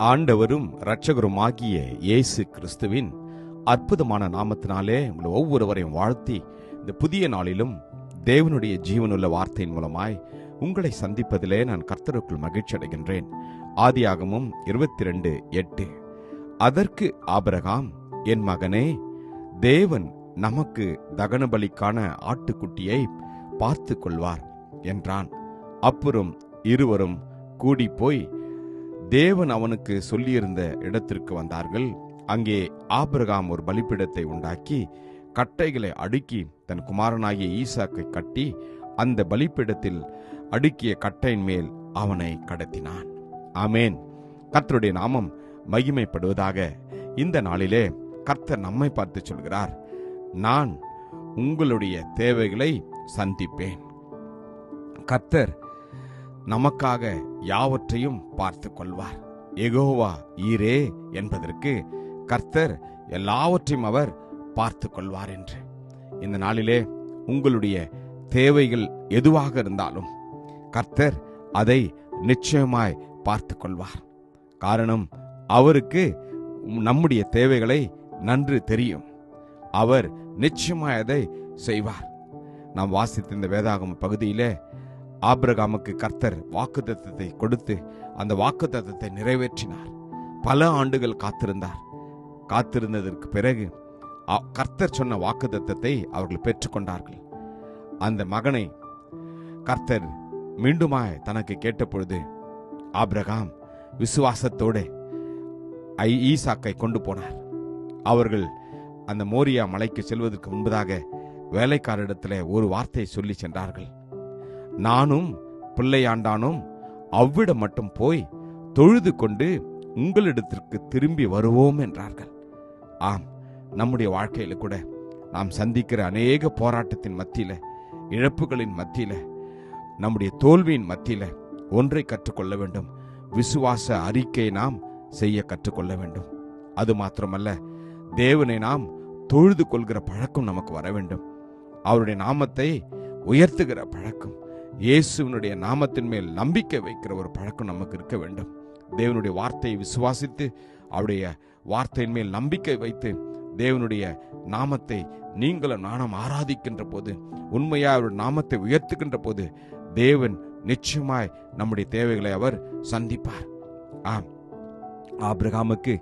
ஆண்டவரும் இரட்சகருமாகிய இயேசு கிறிஸ்துவின் அற்புதமான நாமத்தினாலே உங்களை ஒவ்வொருவரையும் வாழ்த்தி இந்த புதிய நாளிலும் தேவனுடைய ஜீவனுள்ள வார்த்தையின் மூலமாய் உங்களை சந்திப்பதிலே நான் கர்த்தருக்குள் மகிழ்ச்சி அடைகின்றேன். ஆதியாகமம் 22:8. அதற்கு ஆபிரகாம், என் மகனே, தேவன் நமக்கு தகன பலிக்கான ஆட்டுக்குட்டியை பார்த்து கொள்வார் என்றான். அப்புறம் இருவரும் கூடி போய் தேவன் அவனுக்கு சொல்லியிருந்த இடத்திற்கு வந்தார்கள். அங்கே ஆபிரகாம் ஒரு பலிபீடத்தை உண்டாக்கி கட்டைகளை அடுக்கி தன் குமாரனாகிய ஈசாக்கை கட்டி அந்த பலிபீடத்தில் அடுக்கிய கட்டையின் மேல் அவனை கடத்தினான். ஆமேன். கர்த்தருடைய நாமம் மகிமைப்படுவதாக. இந்த நாளிலே கர்த்தர் நம்மை பார்த்து சொல்கிறார், நான் உங்களுடைய தேவைகளை சந்திப்பேன். கர்த்தர் நமக்காக யாவற்றையும் பார்த்து கொள்வார். யெகோவா ஈரே என்பதற்கு கர்த்தர் எல்லாவற்றையும் அவர் பார்த்து கொள்வார் என்று. இந்த நாளிலே உங்களுடைய தேவைகள் எதுவாக இருந்தாலும் கர்த்தர் அதை நிச்சயமாய் பார்த்து கொள்வார். காரணம், அவருக்கு நம்முடைய தேவைகளை நன்கு தெரியும். அவர் நிச்சயமாய் அதை செய்வார். நாம் வாசித்த இந்த வேதாகம பகுதியிலே ஆபிரகாமுக்கு கர்த்தர் வாக்குத்தத்தத்தை கொடுத்து அந்த வாக்குத்தத்தத்தை நிறைவேற்றினார். பல ஆண்டுகள் காத்திருந்தார். காத்திருந்ததற்கு பிறகு கர்த்தர் சொன்ன வாக்குத்தத்தத்தை அவர்கள் பெற்றுக்கொண்டார்கள். அந்த மகனை கர்த்தர் மீண்டுமாய் தனக்கு கேட்டபொழுது ஆபிரகாம் விசுவாசத்தோடு ஈசாக்கை கொண்டு போனார். அவர்கள் அந்த மோரியா மலைக்கு செல்வதற்கு முன்பதாக வேலைக்காரிடத்தில் ஒரு வார்த்தையை சொல்லி சென்றார்கள். நானும் பிள்ளையாண்டானும் அவ்விடம் மட்டும் போய் தொழுது கொண்டு உங்களிடத்திற்கு திரும்பி வருவோம் என்றார்கள். ஆம், நம்முடைய வாழ்க்கையில கூட நாம் சந்திக்கிற அநேக போராட்டத்தின் மத்தியில, இழப்புகளின் மத்தியில, நம்முடைய தோல்வியின் மத்தியில ஒன்றை கற்றுக்கொள்ள வேண்டும். விசுவாச அறிக்கையை நாம் செய்ய கற்றுக்கொள்ள வேண்டும். அது மாத்திரமல்ல, தேவனை நாம் தொழுது கொள்கிற பழக்கம் நமக்கு வர வேண்டும். அவருடைய நாமத்தை உயர்த்துகிற பழக்கம், இயேசுவினுடைய நாமத்தின் மேல் நம்பிக்கை வைக்கிற ஒரு பழக்கம் நமக்கு இருக்க வேண்டும். தேவனுடைய வார்த்தையை விசுவாசித்து அவருடைய வார்த்தையின் மேல் நம்பிக்கை வைத்து தேவனுடைய நாமத்தை நீங்களும் நானும் ஆராதிக்கின்ற போது, உண்மையாக அவருடைய நாமத்தை உயர்த்துகின்ற போது தேவன் நிச்சயமாய் நம்முடைய தேவைகளை அவர் சந்திப்பார். ஆம், ஆபிரகாமுக்கு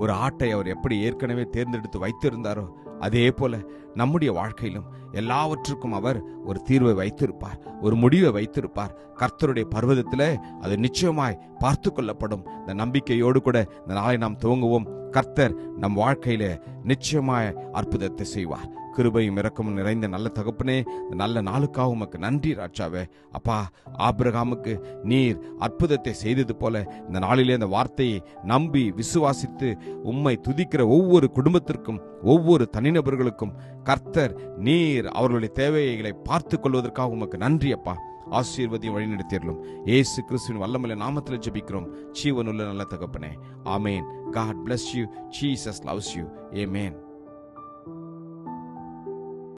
ஒரு ஆட்டை அவர் எப்படி ஏற்கனவே தேர்ந்தெடுத்து வைத்திருந்தாரோ அதே போல நம்முடைய வாழ்க்கையிலும் எல்லாவற்றுக்கும் அவர் ஒரு தீர்வை வைத்திருப்பார், ஒரு முடிவை வைத்திருப்பார். கர்த்தருடைய பர்வதத்தில் அது நிச்சயமாய் பார்த்து கொள்ளப்படும். இந்த நம்பிக்கையோடு கூட இந்த நாளை நாம் துவங்குவோம். கர்த்தர் நம் வாழ்க்கையில நிச்சயமாய் அற்புதத்தை செய்வார். கிருபையும் இரக்கமும் நிறைந்த நல்ல தகப்பனே, இந்த நல்ல நாளுக்காக உமக்கு நன்றி ராஜாவே. அப்பா, ஆபிரகாமுக்கு நீர் அற்புதத்தை செய்தது போல இந்த நாளிலே இந்த வார்த்தையை நம்பி விசுவாசித்து உம்மை துதிக்கிற ஒவ்வொரு குடும்பத்திற்கும், ஒவ்வொரு தனிநபர்களுக்கும் கர்த்தர் நீர் அவர்களுடைய தேவைகளை பார்த்து கொள்வதற்காக உமக்கு நன்றி அப்பா. ஆசீர்வதியும் வழிநடத்தியர்களும் இயேசு கிறிஸ்துவின் வல்லமையுள்ள நாமத்தில் ஜெபிக்கிறோம் ஜீவனுள்ள நல்ல தகப்பனே. ஆமேன். God bless you. Jesus loves you. Amen.